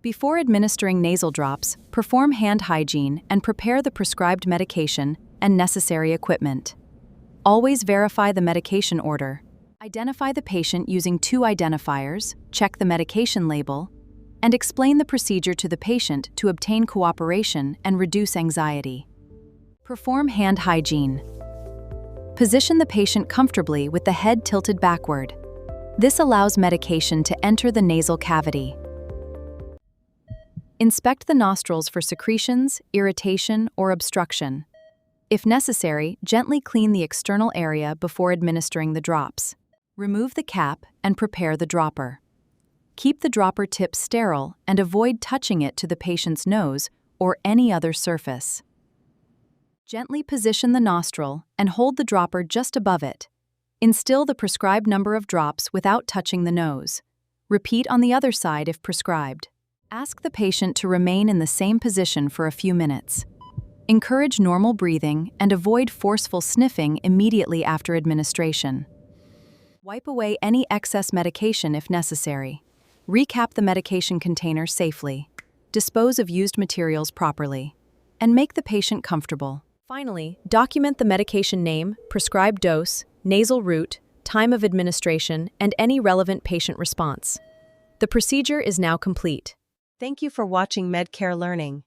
Before administering nasal drops, perform hand hygiene and prepare the prescribed medication and necessary equipment. Always verify the medication order. Identify the patient using 2 identifiers, check the medication label, and explain the procedure to the patient to obtain cooperation and reduce anxiety. Perform hand hygiene. Position the patient comfortably with the head tilted backward. This allows medication to enter the nasal cavity. Inspect the nostrils for secretions, irritation, or obstruction. If necessary, gently clean the external area before administering the drops. Remove the cap and prepare the dropper. Keep the dropper tip sterile and avoid touching it to the patient's nose or any other surface. Gently position the nostril and hold the dropper just above it. Instill the prescribed number of drops without touching the nose. Repeat on the other side if prescribed. Ask the patient to remain in the same position for a few minutes. Encourage normal breathing and avoid forceful sniffing immediately after administration. Wipe away any excess medication if necessary. Recap the medication container safely. Dispose of used materials properly. And make the patient comfortable. Finally, document the medication name, prescribed dose, nasal route, time of administration, and any relevant patient response. The procedure is now complete. Thank you for watching Medcare Learning.